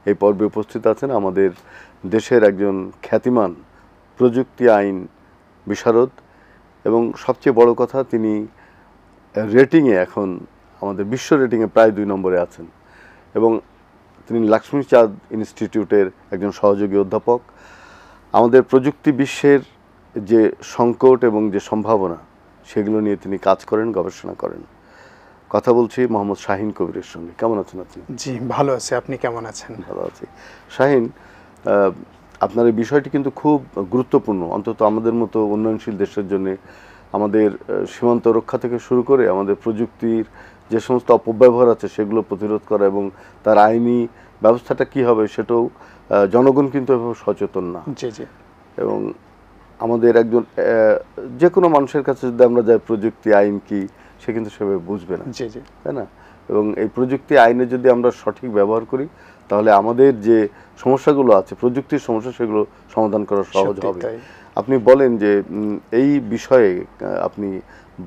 এই পর্বে উপস্থিত আছেন আমাদের দেশের একজন খ্যাতিমান প্রযুক্তি আইন বিশারদ এবং সবচেয়ে বড় কথা তিনি রেটিংয়ে এখন আমাদের বিশ্ব রেটিংয়ে প্রায় 2 নম্বরে আছেন এবং তিনি লক্ষ্মীচাঁদ ইনস্টিটিউটের একজন সহযোগী অধ্যাপক। আমাদের প্রযুক্তি বিশ্বের যে সংকট এবং যে সম্ভাবনা সেগুলো নিয়ে তিনি কাজ করেন, গবেষণা করেন। কথা বলছি মোহাম্মদ শাহিন কবিরের সঙ্গে। কেমন আছেন আপনি? জি ভালো আছি, আপনি কেমন আছেন? ভালো আছি। শাহিন, আপনার এই বিষয়টি কিন্তু খুব গুরুত্বপূর্ণ, অন্তত আমাদের মতো উন্নয়নশীল দেশের জন্য। আমাদের সীমান্ত রক্ষা থেকে শুরু করে আমাদের প্রযুক্তির যে সমস্ত অপব্যবহার আছে সেগুলো প্রতিরোধ করা এবং তার আইনি ব্যবস্থাটা কী হবে সেটাও জনগণ কিন্তু এভাবে সচেতন না। জি জি। এবং আমাদের একজন যে কোনো মানুষের কাছে যদি আমরা যাই প্রযুক্তি আইন কি, সে কিন্তু সেভাবে বুঝবে না। জি জি। তাই না? এবং এই প্রযুক্তি আইনে যদি আমরা সঠিক ব্যবহার করি তাহলে আমাদের যে সমস্যাগুলো আছে, প্রযুক্তির সমস্যা, সেগুলো সমাধান করা সহজ হবে। আপনি বলেন যে এই বিষয়ে আপনি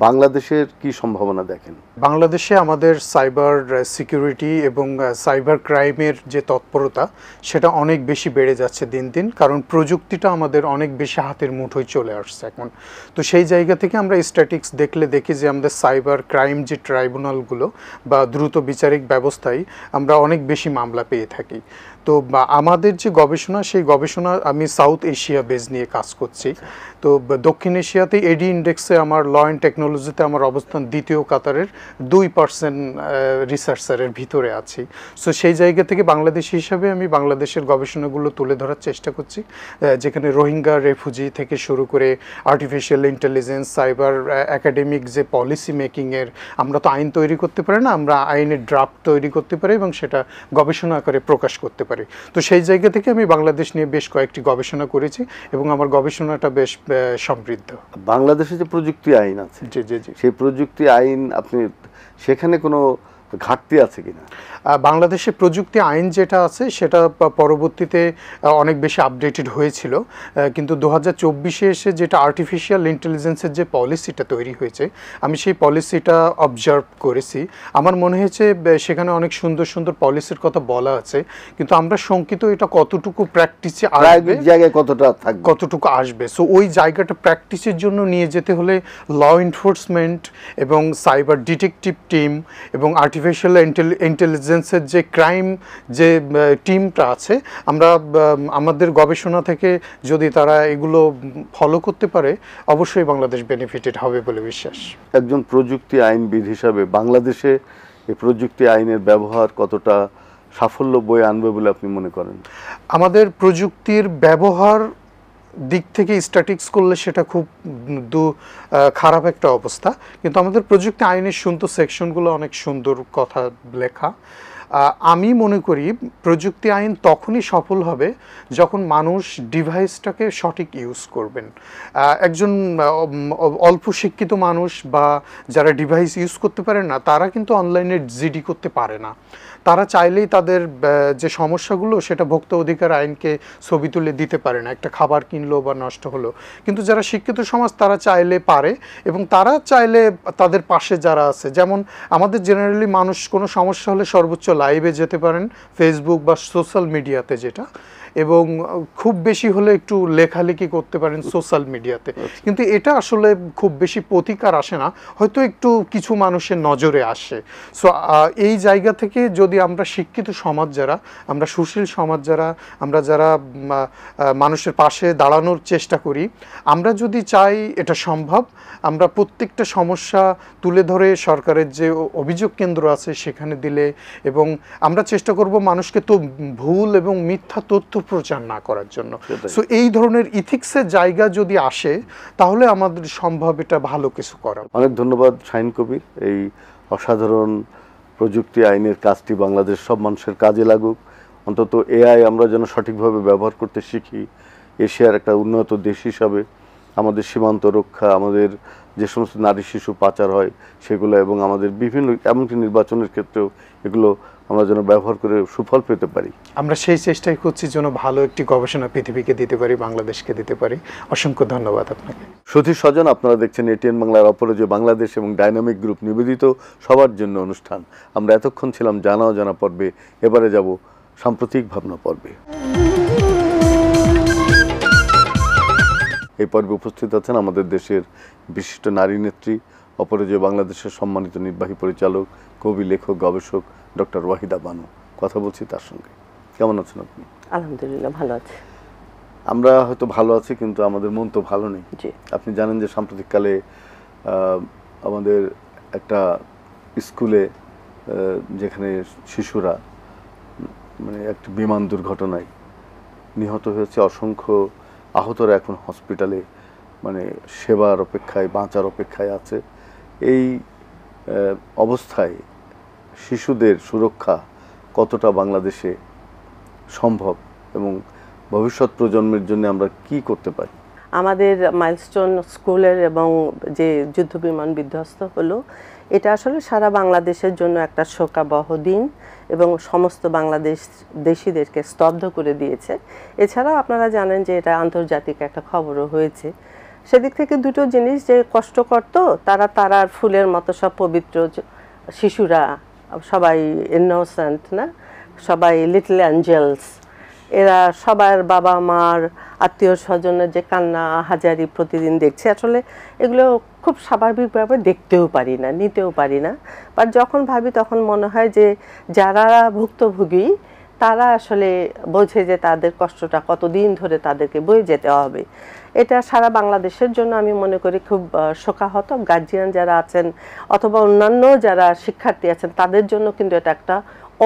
বাংলাদেশের কি সম্ভাবনা দেখেন? বাংলাদেশে আমাদের সাইবার সিকিউরিটি এবং সাইবার ক্রাইমের যে তৎপরতা সেটা অনেক বেশি বেড়ে যাচ্ছে দিন দিন, কারণ প্রযুক্তিটা আমাদের অনেক বেশি হাতের মুঠোয় চলে আসছে এখন। তো সেই জায়গা থেকে আমরা স্ট্যাটিক্স দেখি যে আমাদের সাইবার ক্রাইম যে ট্রাইব্যুনালগুলো বা দ্রুত বিচারিক ব্যবস্থায় আমরা অনেক বেশি মামলা পেয়ে থাকি। তো আমাদের যে গবেষণা, সেই গবেষণা আমি সাউথ এশিয়া বেজ নিয়ে কাজ করছি। তো দক্ষিণ এশিয়াতে এডি ইন্ডেক্সে আমার ল অ্যান্ড টেকনোলজিতে আমার অবস্থান দ্বিতীয় কাতারের 2% রিসার্চারের ভিতরে আছি। সো সেই জায়গা থেকে বাংলাদেশ হিসাবে আমি বাংলাদেশের গবেষণাগুলো তুলে ধরার চেষ্টা করছি, যেখানে রোহিঙ্গা রেফুজি থেকে শুরু করে আর্টিফিশিয়াল ইন্টেলিজেন্স, সাইবার একাডেমিক যে পলিসি মেকিংয়ের, আমরা তো আইন তৈরি করতে পারি না, আমরা আইনের ড্রাফট তৈরি করতে পারি এবং সেটা গবেষণা আকারে প্রকাশ করতে পারি। তো সেই জায়গা থেকে আমি বাংলাদেশ নিয়ে বেশ কয়েকটি গবেষণা করেছি এবং আমার গবেষণাটা বেশ সমৃদ্ধ। বাংলাদেশে যে প্রযুক্তি আইন আছে, জি জি জি, সেই প্রযুক্তি আইন আপনি সেখানে কোনো ঘাটতি আছে কিনা? বাংলাদেশে প্রযুক্তি আইন যেটা আছে সেটা পরবর্তীতে অনেক বেশি আপডেটেড হয়েছিল, কিন্তু 2024-এ এসে যেটা আর্টিফিশিয়াল ইন্টেলিজেন্সের যে পলিসিটা তৈরি হয়েছে, আমি সেই পলিসিটা অবজার্ভ করেছি। আমার মনে হয়েছে সেখানে অনেক সুন্দর সুন্দর পলিসির কথা বলা আছে, কিন্তু আমরা শঙ্কিত এটা কতটুকু প্র্যাকটিসে আসবে, জায়গায় কতটা থাকবে, কতটুকু আসবে। সো ওই জায়গাটা প্র্যাকটিসের জন্য নিয়ে যেতে হলে ল এনফোর্সমেন্ট এবং সাইবার ডিটেকটিভ টিম এবং আর্টিফিশিয়াল ইন্টেলিজেন্সের যে ক্রাইম যে টিমটা আছে, আমরা আমাদের গবেষণা থেকে যদি তারা এগুলো ফলো করতে পারে, অবশ্যই বাংলাদেশ বেনিফিটেড হবে বলে বিশ্বাস। একজন প্রযুক্তি আইনবিদ হিসাবে বাংলাদেশে এই প্রযুক্তি আইনের ব্যবহার কতটা সাফল্য বয়ে আনবে বলে আপনি মনে করেন? আমাদের প্রযুক্তির ব্যবহার দিক থেকে স্ট্যাটিক্স করলে সেটা খুব খারাপ একটা অবস্থা, কিন্তু আমাদের প্রযুক্তি আইনের সুন্দর সেকশনগুলো অনেক সুন্দর কথা লেখা। আমি মনে করি প্রযুক্তি আইন তখনই সফল হবে যখন মানুষ ডিভাইসটাকে সঠিক ইউজ করবেন। একজন অল্প শিক্ষিত মানুষ বা যারা ডিভাইস ইউজ করতে পারে না, তারা কিন্তু অনলাইনে জিডি করতে পারে না। তারা চাইলেই তাদের যে সমস্যাগুলো সেটা ভোক্তা অধিকার আইনকে ছবি তুলে দিতে পারে না, একটা খাবার কিনলো বা নষ্ট হলো। কিন্তু যারা শিক্ষিত সমাজ তারা চাইলে পারে, এবং তারা চাইলে তাদের পাশে যারা আছে, যেমন আমাদের জেনারেলি মানুষ কোনো সমস্যা হলে সর্বোচ্চ লাইভে যেতে পারেন, ফেসবুক বা সোশ্যাল মিডিয়াতে যেটা, এবং খুব বেশি হলে একটু লেখালেখি করতে পারেন সোশ্যাল মিডিয়াতে। কিন্তু এটা আসলে খুব বেশি প্রতিকার আসে না, হয়তো একটু কিছু মানুষের নজরে আসে। সো এই জায়গা থেকে যদি আমরা শিক্ষিত সমাজ যারা, আমরা সুশীল সমাজ যারা, আমরা যারা মানুষের পাশে দাঁড়ানোর চেষ্টা করি, আমরা যদি চাই এটা সম্ভব, আমরা প্রত্যেকটা সমস্যা তুলে ধরে সরকারের যে অভিযোগ কেন্দ্র আছে সেখানে দিলে, এবং আমরা চেষ্টা করব মানুষকে তো ভুল এবং মিথ্যা তথ্য প্রচার না করার জন্য। সো এই ধরনের ইথিক্সের জায়গা যদি আসে তাহলে আমাদের সম্ভব এটা ভালো কিছু করা। অনেক ধন্যবাদ শাহিন কবির। এই অসাধারণ প্রযুক্তি আইনের কাজটি বাংলাদেশ সব মানুষের কাজে লাগুক, অন্তত এআই আমরা যেন সঠিকভাবে ব্যবহার করতে শিখি। এশিয়ার একটা উন্নত দেশ হিসাবে আমাদের সীমান্ত রক্ষা, আমাদের যে সমস্ত নারী শিশু পাচার হয় সেগুলো, এবং আমাদের বিভিন্ন এমনকি নির্বাচনের ক্ষেত্রেও এগুলো আমরা যেন ব্যবহার করে সুফল পেতে পারি। আমরা সেই চেষ্টাই করছি যেন ভালো একটি গবেষণা পৃথিবীকে দিতে পারি, বাংলাদেশকে দিতে পারি। অসংখ্য ধন্যবাদ আপনাকে। সুধী স্বজন, আপনারা দেখছেন এটিএন বাংলার অপরাজয় বাংলাদেশ এবং ডাইনামিক গ্রুপ নিবেদিত সবার জন্য অনুষ্ঠান। আমরা এতক্ষণ ছিলাম জানা অজানা পর্বে, এবারে যাব সাম্প্রতিক ভাবনা পর্বে। এই পর্বে উপস্থিত আছেন আমাদের দেশের বিশিষ্ট নারী নেত্রী, অপরাজেয় বাংলাদেশের সম্মানিত নির্বাহী পরিচালক, কবি, লেখক, গবেষক ডক্টর ওয়াহিদা বানু। কথা বলছি তার সঙ্গে। কেমন আছেন আপনি? আলহামদুলিল্লাহ, ভালো আছি। আমরা হয়তো ভালো আছি, কিন্তু আমাদের মন তো ভালো নেই। জি। আপনি জানেন যে সাম্প্রতিককালে আমাদের একটা স্কুলে যেখানে শিশুরা মানে একটা বিমান দুর্ঘটনায় নিহত হয়েছে, অসংখ্য আহতরা এখন হসপিটালে মানে সেবার অপেক্ষায়, বাঁচার অপেক্ষায় আছে। এই অবস্থায় শিশুদের সুরক্ষা কতটা বাংলাদেশে সম্ভব এবং ভবিষ্যৎ প্রজন্মের জন্য আমরা কি করতে পারি? আমাদের মাইলস্টোন স্কুলের এবং যে যুদ্ধ বিমান বিধ্বস্ত হলো, এটা আসলে সারা বাংলাদেশের জন্য একটা শোকাবহ দিন এবং সমস্ত দেশীদেরকে স্তব্ধ করে দিয়েছে। এছাড়াও আপনারা জানেন যে এটা আন্তর্জাতিক একটা খবরও হয়েছে। সেদিক থেকে দুটো জিনিস, যে কষ্টকর, তো তারার ফুলের মতো সব পবিত্র শিশুরা, সবাই ইনোসেন্ট না, সবাই লিটল অ্যাঞ্জেলস, এরা সবার বাবা মার আত্মীয় স্বজনের যে কান্না হাজারি প্রতিদিন দেখছে, আসলে এগুলো খুব স্বাভাবিকভাবে দেখতেও পারি না, নিতেও পারি না। বাট যখন ভাবি তখন মনে হয় যে যারা ভুক্তভোগী তারা আসলে বোঝে যে তাদের কষ্টটা কতদিন ধরে তাদেরকে বয়ে যেতে হবে। এটা সারা বাংলাদেশের জন্য আমি মনে করি খুব শোকাহত। গার্জিয়ান যারা আছেন অথবা অন্যান্য যারা শিক্ষার্থী আছেন তাদের জন্য কিন্তু এটা একটা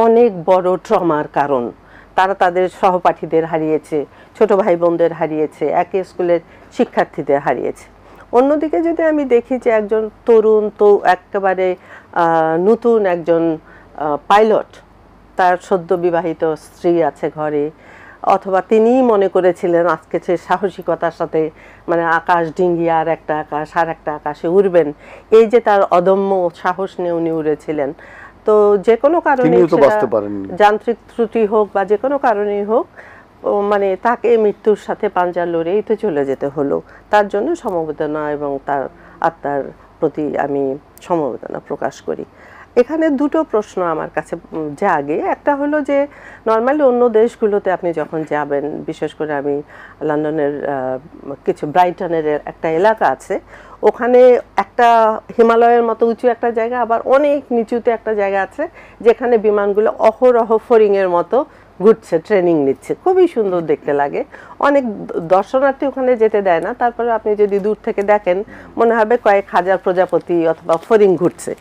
অনেক বড় ট্রমার কারণ। তারা তাদের সহপাঠীদের হারিয়েছে, ছোট ভাই বোনদের হারিয়েছে, একই স্কুলের শিক্ষার্থীদের হারিয়েছে। অন্যদিকে যদি আমি দেখি যে একজন তরুণ, তো একেবারে নতুন একজন পাইলট, তার সদ্য বিবাহিত স্ত্রী আছে ঘরে, অথবা তিনিই মনে করেছিলেন আজকে সে সাহসিকতার সাথে মানে আকাশ ডিঙ্গিয়ে আর একটা আকাশে উড়বেন, এই যে তার অদম্য সাহস নিয়ে উনি উড়েছিলেন। তো যে কোনো কারণে, যান্ত্রিক ত্রুটি হোক বা যে কোনো কারণেই হোক, মানে তাকে মৃত্যুর সাথে পাঞ্জা লড়েই তো চলে যেতে হলো। তার জন্য সমবেদনা এবং তার আত্মার প্রতি আমি সমবেদনা প্রকাশ করি। এখানে দুটো প্রশ্ন আমার কাছে জাগে। একটা হলো যে নর্মালি অন্য দেশগুলোতে আপনি যখন যাবেন, বিশেষ করে আমি লন্ডনের কিছু ব্রাইটনের একটা এলাকা আছে, ওখানে একটা হিমালয়ের মতো উঁচু একটা জায়গা, আবার অনেক নিচুতে একটা জায়গা আছে যেখানে বিমানগুলো অহরহ ফড়িংয়ের মতো ঘুরছে, ট্রেনিং নিচ্ছে, খুবই সুন্দর দেখতে লাগে। অনেক দর্শনার্থী ওখানে যেতে দেয় না, তারপরে আপনি যদি দূর থেকে দেখেন মনে হবে কয়েক হাজার প্রজাপতি অথবা ফড়িং ঘুরছে।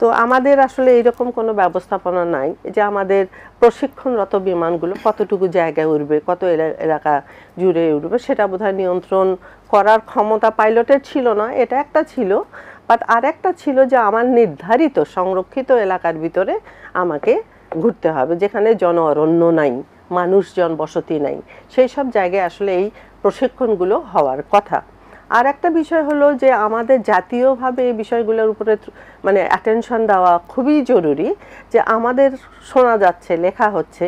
তো আমাদের আসলে এইরকম কোনো ব্যবস্থাপনা নাই যে আমাদের প্রশিক্ষণরত বিমানগুলো কতটুকু জায়গায় উড়বে, কত এলাকা জুড়ে উড়বে, সেটা বোধহয় নিয়ন্ত্রণ করার ক্ষমতা পাইলটের ছিল না। এটা একটা ছিল, বাট আর একটা ছিল যে আমার নির্ধারিত সংরক্ষিত এলাকার ভিতরে আমাকে ঘুরতে হবে, যেখানে জন অরণ্য নাই, মানুষজন বসতি নাই, সেই সব জায়গায় আসলে এই প্রশিক্ষণগুলো হওয়ার কথা। আর একটা বিষয় হলো যে আমাদের জাতীয়ভাবে এই বিষয়গুলোর উপরে মানে অ্যাটেনশন দেওয়া খুবই জরুরি। যে আমাদের শোনা যাচ্ছে, লেখা হচ্ছে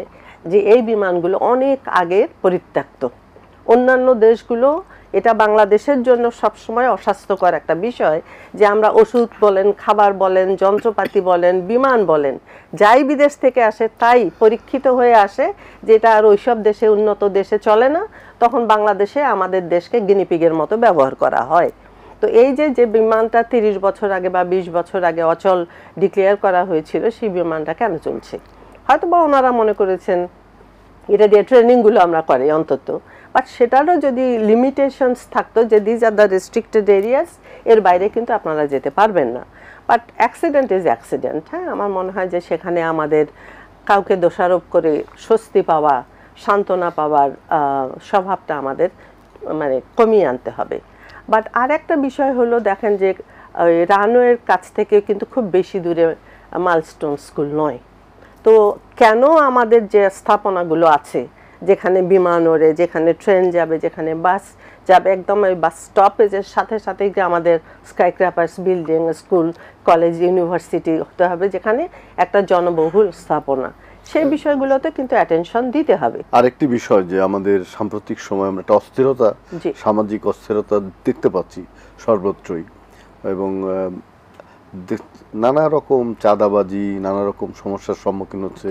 যে এই বিমানগুলো অনেক আগের পরিত্যক্ত। অন্যান্য দেশগুলো, এটা বাংলাদেশের জন্য সবসময় অস্বাস্থ্যকর একটা বিষয় যে আমরা ওষুধ বলেন, খাবার বলেন, যন্ত্রপাতি বলেন, বিমান বলেন, যাই বিদেশ থেকে আসে তাই পরীক্ষিত হয়ে আসে, যেটা আর ওইসব দেশে, উন্নত দেশে চলে না। তখন বাংলাদেশে আমাদের দেশকে গিনিপিগের মতো ব্যবহার করা হয়। তো এই যে বিমানটা 30 বছর আগে বা 20 বছর আগে অচল ডিক্লেয়ার করা হয়েছিল, সেই বিমানটা কেন চলছে? হয়তো বা ওনারা মনে করেছেন এটা দিয়ে ট্রেনিংগুলো আমরা করি অন্তত, বাট সেটারও যদি লিমিটেশনস থাকতো যে these are the restricted areas, এর বাইরে কিন্তু আপনারা যেতে পারবেন না। But accident is accident. হ্যাঁ, আমার মনে হয় যে সেখানে আমাদের কাউকে দোষারোপ করে স্বস্তি পাওয়া, সান্ত্বনা পাওয়ার স্বভাবটা আমাদের মানে কমিয়ে আনতে হবে। বাট আর একটা বিষয় হলো, দেখেন যে রানওয়ের কাছ থেকে কিন্তু খুব বেশি দূরে মাইলস্টোন স্কুল নয়। তো কেন আমাদের যে স্থাপনাগুলো আছে, যেখানে বিমান ওড়ে, যেখানে ট্রেন যাবে, যেখানে বাস যাবে, একদম ওই বাস স্টপেজের সাথে সাথেই যে আমাদের স্কাইক্র্যাপার্স বিল্ডিং, স্কুল, কলেজ, ইউনিভার্সিটি হতে হবে, যেখানে একটা জনবহুল স্থাপনা, সেই বিষয়গুলোতে কিন্তু অ্যাটেনশন দিতে হবে। আরেকটি বিষয় যে আমাদের সাম্প্রতিক সময় আমরা একটা অস্থিরতা, সামাজিক অস্থিরতা দেখতে পাচ্ছি সর্বত্রই, এবং নানা রকম চাঁদাবাজি, নানা রকম সমস্যার সম্মুখীন হচ্ছে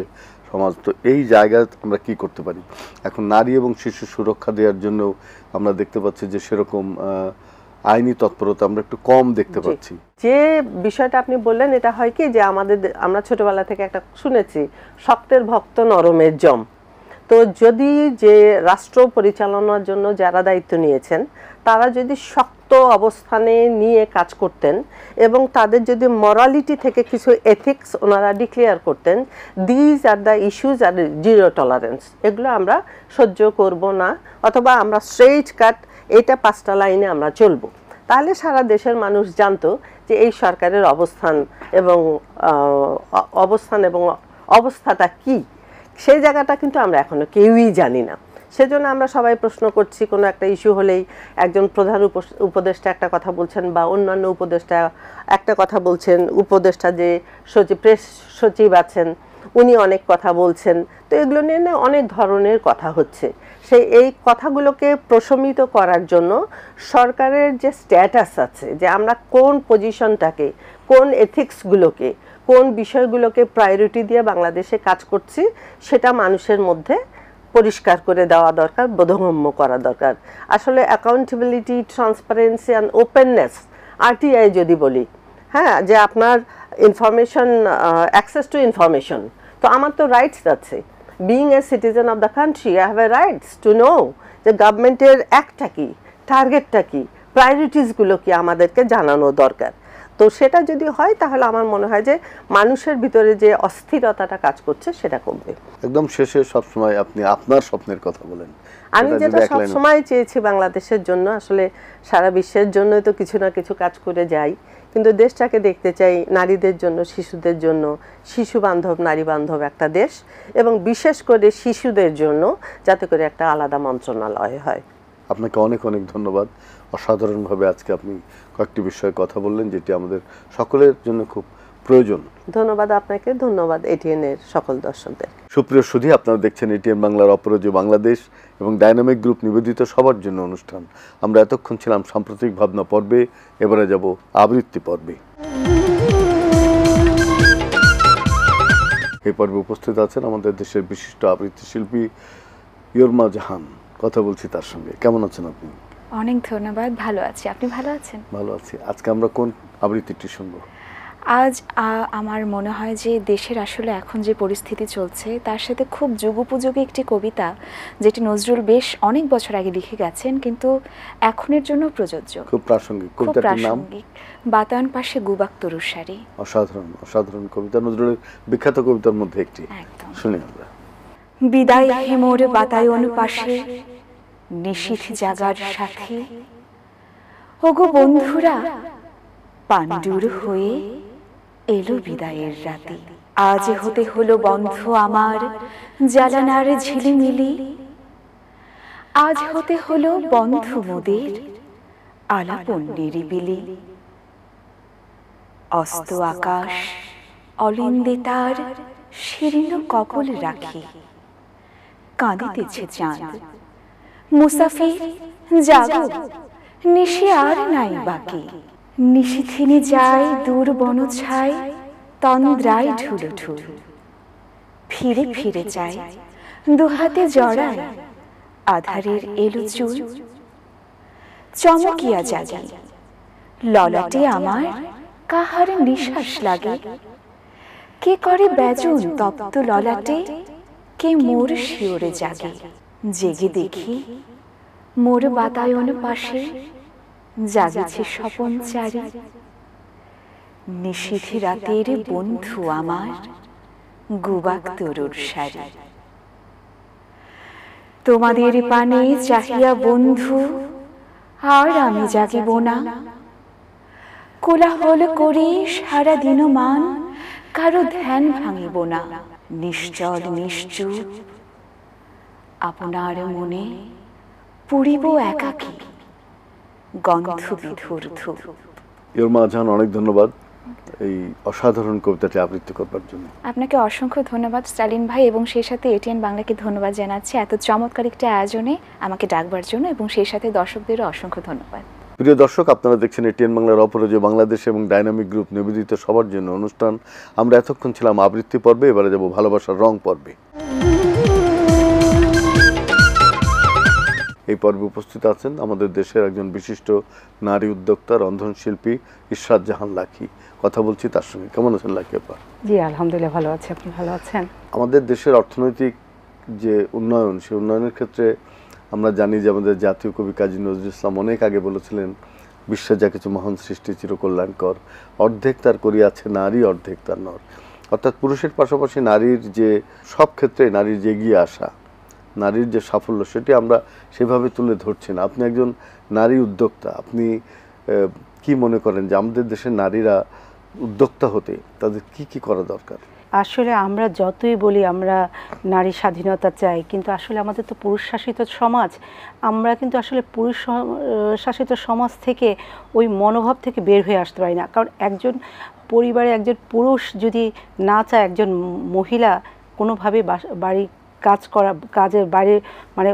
সমাজ। তো এই জায়গায় আমরা কি করতে পারি? এখন নারী এবং শিশু সুরক্ষা দেওয়ার জন্য আমরা দেখতে পাচ্ছি যে সেরকম আইনি তৎপরতা আমরা একটু কম দেখতে পাচ্ছি। যে বিষয়টা আপনি বললেন, এটা হয় কি যে আমরা ছোটবেলা থেকে একটা শুনেছি, শক্তের ভক্ত নরমের জম। তো যদি যে রাষ্ট্র পরিচালনার জন্য যারা দায়িত্ব নিয়েছেন তারা যদি শক্ত অবস্থানে নিয়ে কাজ করতেন এবং তাদের যদি মরালিটি থেকে কিছু এথিক্স ওনারা ডিক্লেয়ার করতেন, these are the issues are zero tolerance, এগুলো আমরা সহ্য করব না, অথবা আমরা স্ট্রেইট কাট এটা 5টা লাইনে আমরা চলবো, তাহলে সারা দেশের মানুষ জানতো যে এই সরকারের অবস্থান এবং অবস্থাটা কি। সেই জায়গাটা কিন্তু আমরা এখনো কেউই জানি না। সেজন্য আমরা সবাই প্রশ্ন করছি, কোনো একটা ইস্যু হলেই একজন প্রধান উপদেষ্টা একটা কথা বলছেন বা অন্যান্য উপদেষ্টা একটা কথা বলছেন, উপদেষ্টা যে প্রেস সচিব আছেন উনি অনেক কথা বলছেন। তো এগুলো নিয়ে অনেক ধরনের কথা হচ্ছে। এই কথাগুলোকে প্রশমিত করার জন্য সরকারের যে স্ট্যাটাস আছে, যে আমরা কোন পজিশনটাকে, কোন এথিক্সগুলোকে, কোন বিষয়গুলোকে প্রায়োরিটি দিয়ে বাংলাদেশে কাজ করছি, সেটা মানুষের মধ্যে পরিষ্কার করে দেওয়া দরকার, বোধগম্য করা দরকার। আসলে accountability, transparency and openness, RTI যদি বলি, হ্যাঁ, যে আপনার ইনফরমেশন, অ্যাক্সেস টু ইনফরমেশন, তো আমার তো রাইটস আছে। Being a citizen of the country, I have a rights to know যে গভর্নমেন্টের অ্যাক্টটা কি, টার্গেটটা কি, প্রায়োরিটিসগুলো কি আমাদেরকে জানানো দরকার। তো সেটা যদি হয় তাহলে আমার মনে হয় যে মানুষের ভিতরে যে অস্থিরতাটা কাজ করছে সেটা কমবে। একদম শেষে সবসময় আপনি আপনার স্বপ্নের কথা বলেন। আমি যেটা সবসময় চেয়েছি বাংলাদেশের জন্য, আসলে সারা বিশ্বের জন্যই তো কিছু না কিছু কাজ করে যাই, কিন্তু দেশটাকে দেখতে চাই নারীদের জন্য, শিশুদের জন্য, শিশু বান্ধব, নারী বান্ধব একটা দেশ, এবং বিশেষ করে শিশুদের জন্য যাতে করে একটা আলাদা মন্ত্রণালয় হয়। আপনাকে অনেক অনেক ধন্যবাদ। অসাধারণভাবে আজকে আপনি কয়েকটি বিষয়ে কথা বললেন যেটি আমাদের সকলের জন্য খুব প্রয়োজন। ধন্যবাদ আপনাকে, ধন্যবাদ এটিএন এর সকল দর্শকদের। সুপ্রিয় সুধী, আপনারা দেখছেন এটিএন বাংলার অপরাজেয় বাংলাদেশ এবং ডায়নামিক গ্রুপ নিবেদিত সবার জন্য অনুষ্ঠান। আমরা এতক্ষণ ছিলাম সাম্প্রতিক ভাবনা পর্বে, এবারে যাব আবৃত্তি পর্বে। এই পর্বে উপস্থিত আছেন আমাদের দেশের বিশিষ্ট আবৃত্তি শিল্পী ইয়র্মা জাহান। কথা বলছি তার সঙ্গে। কেমন আছেন আপনি? অনেক ধন্যবাদ, ভালো আছি। আপনি ভালো আছেন? ভালো আছি। আজকে আমরা কোন আবৃত্তিটি শুনবো? আজ আমার মনে হয় যে দেশের আসলে এখন যে পরিস্থিতি চলছে তার সাথে খুব যুগোপযোগী একটি কবিতা, যেটি নজরুল বেশ অনেক বছর আগে লিখে গেছেন, কিন্তু এখনের জন্য প্রযোজ্য, খুব প্রাসঙ্গিক। কবিতাটির নাম বাতায়ন পাশে গুবাক তরুর সারি। অসাধারণ অসাধারণ কবিতা, নজরুলের বিখ্যাত কবিতার মধ্যে একটি। শুনি আমরা। বিদায় হে মোর বাতায়ন পাশে নিশীথ জাগার সাথে, ওগো বন্ধুরা পাণ্ডুর হয়ে এলো বিদায়ের রাতে। আজ হতে হলো বন্ধ আমার জ্বালানার ঝিলিমিলি, আজ হতে হলো বন্ধু মোদের আলাপন নিরিবিলি। অস্ত আকাশ অলিন্দে তার শীর্ণ কপল রাখি, কাঁদিতেছে চাঁদ। মুসাফির জাগো, নিশি আর নাই বাকি। নিশিথিনে যায় দূর বন ছায়, তন্দ্রায় ঢুলো ঢুল। ফিরে ফিরে যায় দুহাতে জড়ায় আধারের এলো চুল। চমকিয়া জাগে ললাটে আমার কাহার নিঃশ্বাস লাগে। কে করে ব্যজন তপ্ত ললাটে, কে মোর শিওরে জাগে। জেগে দেখি মোর বাতায়ন পাশে জাগেছে স্বপন চারি। নিশীথে রাতের বন্ধু আমার গুবাক তরুর সারি। তোমাদের পানে চাহিয়া বন্ধু আর আমি জাগিব না। কোলাহল করি সারা দিন মান, কারো ধ্যান ভাঙিব না। নিশ্চল নিশ্চুপ আপনার মনে পুরিব একাকী গন্ধ বিধুর ধূপ। ইয়র্মা জাহান, অনেক ধন্যবাদ এই অসাধারণ কবিতাটি আবৃত্তি করবার জন্য। আপনাকে অসংখ্য ধন্যবাদ স্টালিন ভাই, এবং সেই সাথে এটিএন বাংলাকে ধন্যবাদ জানাচ্ছি এত চমৎকার একটি আয়োজনে আমাকে ডাকবার জন্য, এবং সেই সাথে দর্শকদেরও অসংখ্য ধন্যবাদ। প্রিয় দর্শক, আপনারা দেখছেন এটিএন বাংলার অপরাজয় বাংলাদেশ এবং ডাইনামিক গ্রুপ নিবেদিত সবার জন্য অনুষ্ঠান। আমরা এতক্ষণ ছিলাম আবৃত্তি পর্বে, এবারে যাব ভালোবাসার রং পর্বে। এই পর্বে উপস্থিত আছেন আমাদের দেশের একজন বিশিষ্ট নারী উদ্যোক্তা, রন্ধনশিল্পী ইশরাত জাহান লাকী। কথা বলছি তার সঙ্গে। কেমন আছেন লাকী আপা? জি আলহামদুলিল্লাহ ভালো আছি, আপনি ভালো আছেন? আমাদের দেশের অর্থনৈতিক যে উন্নয়ন, সেই উন্নয়নের ক্ষেত্রে আমরা জানি যে আমাদের জাতীয় কবি কাজী নজরুল ইসলাম অনেক আগে বলেছিলেন, বিশ্বে যা কিছু মহান সৃষ্টি চিরকল্যাণকর, অর্ধেক তার করিয়াছে নারী, অর্ধেক তার নর। অর্থাৎ পুরুষের পাশাপাশি নারীর যে সব ক্ষেত্রে নারীর যে এগিয়ে আসা, নারীর যে সাফল্য, সেটি আমরা সেভাবে তুলে ধরছি না। আপনি একজন নারী উদ্যোক্তা, আপনি কি মনে করেন যে আমাদের দেশের নারীরা উদ্যোক্তা হতে তাদের কি কি করা দরকার? আসলে আমরা যতই বলি আমরা নারী স্বাধীনতা চাই, কিন্তু আসলে আমাদের তো পুরুষ শাসিত সমাজ। আমরা কিন্তু আসলে পুরুষ শাসিত সমাজ থেকে ওই মনোভাব থেকে বের হয়ে আসতে পারি না। কারণ একজন পরিবারে একজন পুরুষ যদি না চায়, একজন মহিলা কোনোভাবে বাড়ি কাজ করা, কাজের বাইরে মানে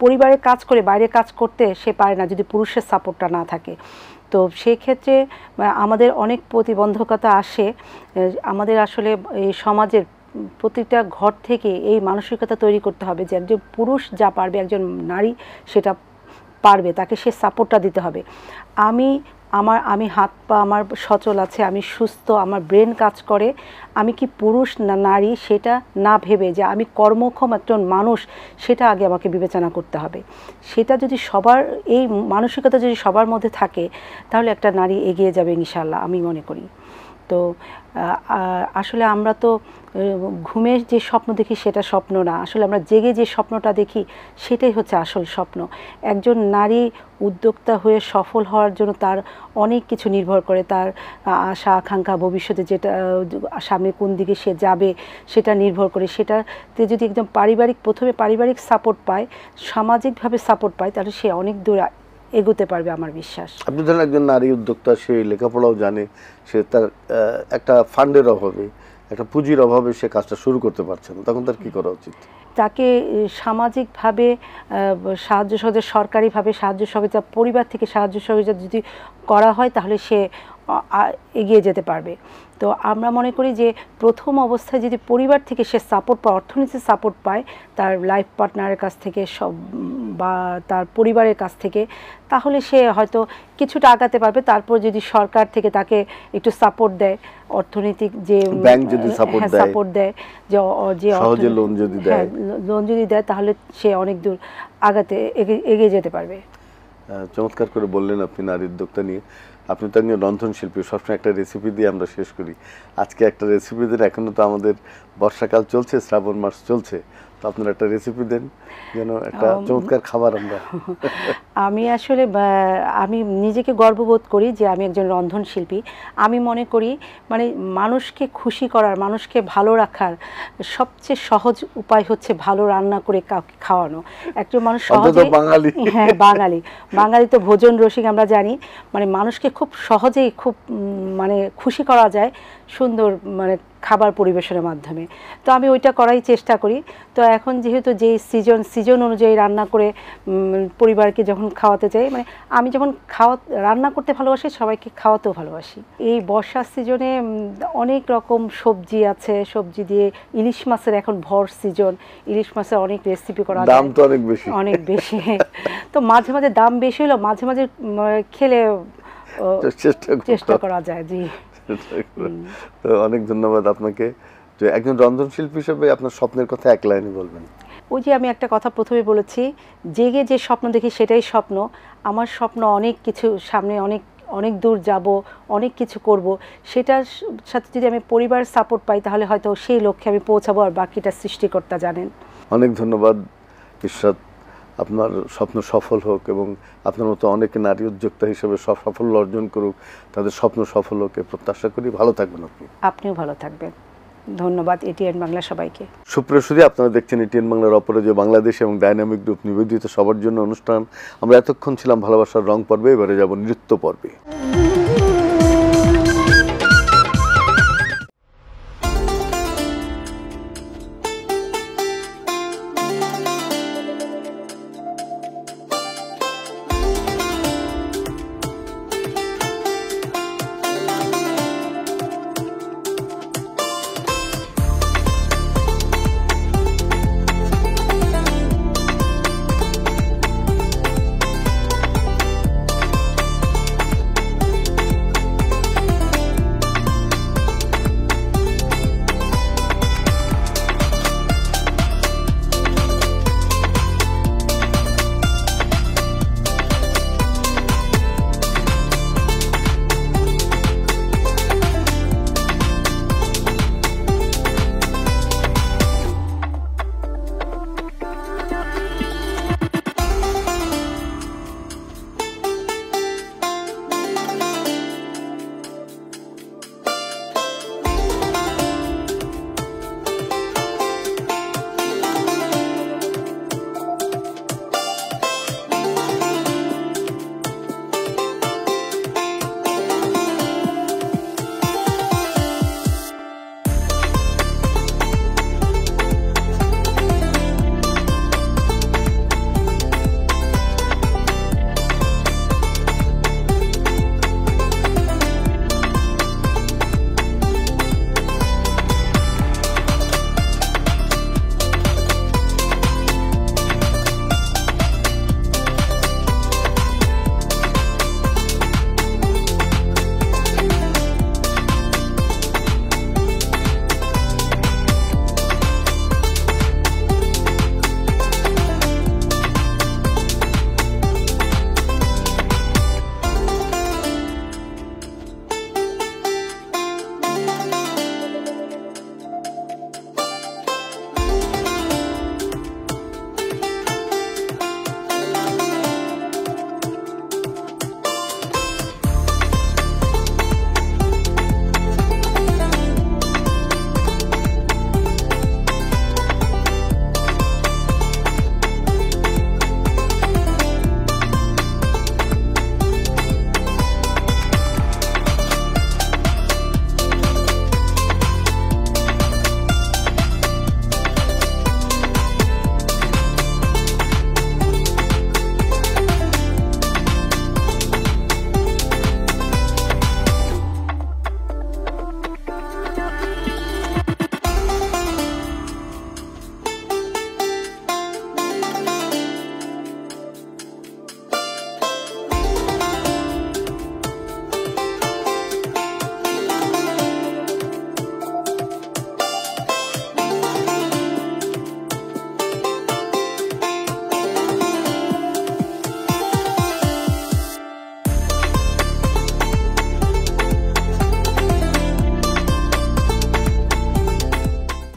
পরিবারের কাজ করে বাইরে কাজ করতে সে পারে না যদি পুরুষের সাপোর্টটা না থাকে। তো সেই ক্ষেত্রে আমাদের অনেক প্রতিবন্ধকতা আসে। আমাদের আসলে এই সমাজের প্রতিটা ঘর থেকে এই মানসিকতা তৈরি করতে হবে যে একজন পুরুষ যা পারবে একজন নারী সেটা পারবে, তাকে সে সাপোর্টটা দিতে হবে। আমি হাত পা আমার সচল আছে, আমি সুস্থ, আমার ব্রেন কাজ করে, আমি কি পুরুষ না নারী সেটা না ভেবে যে আমি কর্মক্ষম একজন মানুষ, সেটা আগে আমাকে বিবেচনা করতে হবে। সেটা যদি সবার, এই মানসিকতা যদি সবার মধ্যে থাকে, তাহলে একটা নারী এগিয়ে যাবে ইনশাআল্লাহ, আমি মনে করি। তো আসলে আমরা তো ঘুমের যে স্বপ্ন দেখি সেটা স্বপ্ন না, আসলে আমরা জেগে যে স্বপ্নটা দেখি সেটাই হচ্ছে আসল স্বপ্ন। একজন নারী উদ্যোক্তা হয়ে সফল হওয়ার জন্য তার অনেক কিছু নির্ভর করে, তার আশা আকাঙ্ক্ষা, ভবিষ্যতে যেটা সামনে কোন দিকে সে যাবে সেটা নির্ভর করে। সেটাতে যদি একদম প্রথমে পারিবারিক সাপোর্ট পায়, সামাজিকভাবে সাপোর্ট পায়, তাহলে সে অনেক দূর এগোতে পারবে আমার বিশ্বাস। আপনি ধরেন একজন নারী উদ্যোক্তা, সে লেখাপড়াও জানে, সে তার একটা ফান্ডের অভাবে, একটা পুঁজির অভাবে সে কাজটা শুরু করতে পারছে না, তখন তার কি করা উচিত? তাকে সামাজিকভাবে সাহায্য সহযোগিতা, সরকারিভাবে সাহায্য সহযোগিতা, পরিবার থেকে সাহায্য সহযোগিতা যদি করা হয় তাহলে সে এগিয়ে যেতে পারবে। তো আমরা মনে করি যে প্রথম অবস্থায় যদি পরিবার থেকে সে সাপোর্ট পায়, অর্থনীতির সাপোর্ট পায় তার লাইফ পার্টনারের কাছ থেকে বা তার পরিবারের কাছ থেকে, তাহলে সে হয়তো কিছুটা আগাতে পারবে। তারপর যদি সরকার থেকে তাকে একটু সাপোর্ট দেয়, অর্থনৈতিক যে ব্যাংক যদি সাপোর্ট দেয়, যে সহজে লোন যদি দেয়, তাহলে সে অনেক দূর এগিয়ে যেতে পারবে। চমৎকার করে বললেন আপনি নারী উদ্যোক্তা নিয়ে। আপনি তো একজন রন্ধনশিল্পী, সবসময় একটা রেসিপি দিয়ে আমরা শেষ করি। আজকে একটা রেসিপি দেন, এখনো তো আমাদের বর্ষাকাল চলছে, শ্রাবণ মাস চলছে, তো আপনারা একটা রেসিপি দেন যেন একটা চমৎকার খাবার আমরা। আমি আসলে আমি নিজেকে গর্ববোধ করি যে আমি একজন রন্ধনশিল্পী। আমি মনে করি মানে মানুষকে খুশি করার, মানুষকে ভালো রাখার সবচেয়ে সহজ উপায় হচ্ছে ভালো রান্না করে কাউকে খাওয়ানো। একজন মানুষ সহজে, হ্যাঁ বাঙালি তো ভোজন রসিক, আমরা জানি, মানে মানুষকে খুব সহজেই খুব মানে খুশি করা যায় সুন্দর মানে খাবার পরিবেশনের মাধ্যমে। তো আমি ওইটা করাই চেষ্টা করি। তো এখন যেহেতু যে সিজন অনুযায়ী রান্না করে পরিবারকে যখন খাওয়াতে চাই, মানে আমি যখন রান্না করতে ভালোবাসি, সবাইকে খাওয়াতেও ভালোবাসি। এই বর্ষার সিজনে অনেক রকম সবজি আছে, সবজি দিয়ে ইলিশ মাছের এখন ভর সিজন, ইলিশ মাছের অনেক রেসিপি করা যায়, দাম তো অনেক বেশি। তো মাঝে মাঝে দাম বেশি হলো, মাঝে মাঝে খেলে চেষ্টা করা যায়। জি, তো অনেক ধন্যবাদ আপনাকে। যে একজন রন্ধনশিল্পী হিসেবে আপনার স্বপ্নের কথা এক লাইনে বলবেন। ওই যে আমি একটা কথা প্রথমে বলেছি, জেগে যে স্বপ্ন দেখি সেটাই স্বপ্ন। আমার স্বপ্ন অনেক কিছু, সামনে অনেক দূর যাব, অনেক কিছু করব। সেটার সাথে যদি আমি পরিবার সাপোর্ট পাই, তাহলে হয়তো সেই লক্ষ্যে আমি পৌঁছাবো, আর বাকিটা সৃষ্টিকর্তা জানেন। অনেক ধন্যবাদ ইশরাত, আপনার স্বপ্ন সফল হোক এবং আপনার মতো অনেক নারী উদ্যোক্তা হিসেবে সাফল্য অর্জন করুক, তাদের স্বপ্ন সফল হোক প্রত্যাশা করি। ভালো থাকবেন আপনি। আপনিও ভালো থাকবেন। ধন্যবাদ এটিএন বাংলা সবাইকে। সুপ্রসূতি, আপনারা দেখছেন এটিএন বাংলার অপরাজয় বাংলাদেশ এবং ডাইনামিক গ্রুপ নিবেদিত সবার জন্য অনুষ্ঠান। আমরা এতক্ষণ ছিলাম ভালোবাসার রং পর্বে, এবারে যাব নৃত্য পর্বে।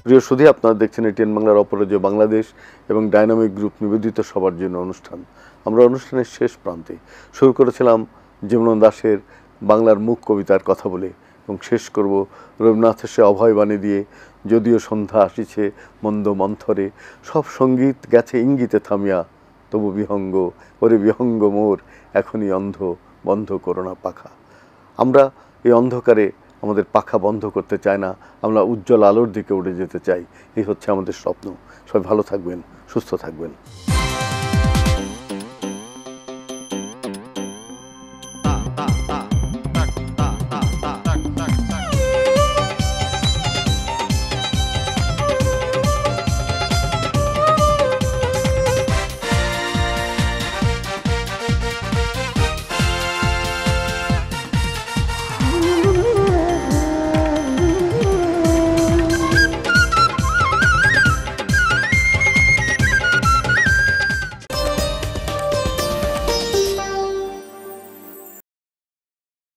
প্রিয় সুধী, আপনারা দেখছেন এটিএন বাংলার অপরাজয় বাংলাদেশ এবং ডাইনামিক গ্রুপ নিবেদিত সবার জন্য অনুষ্ঠান। আমরা অনুষ্ঠানের শেষ প্রান্তে শুরু করেছিলাম জীবনানন্দ দাশের বাংলার মুখ কবিতার কথা বলে এবং শেষ করব রবীন্দ্রনাথের সে অভয়বাণী দিয়ে, যদিও সন্ধ্যা আসিছে মন্দ মন্থরে, সব সঙ্গীত গেছে ইঙ্গিতে থামিয়া, তবু বিহঙ্গ ওরে বিহঙ্গ মোর এখনই অন্ধ, বন্ধ করো না পাখা। আমরা এই অন্ধকারে আমাদের পাখা বন্ধ করতে চাই না, আমরা উজ্জ্বল আলোর দিকে উড়ে যেতে চাই। এই হচ্ছে আমাদের স্বপ্ন। সবাই ভালো থাকবেন, সুস্থ থাকবেন।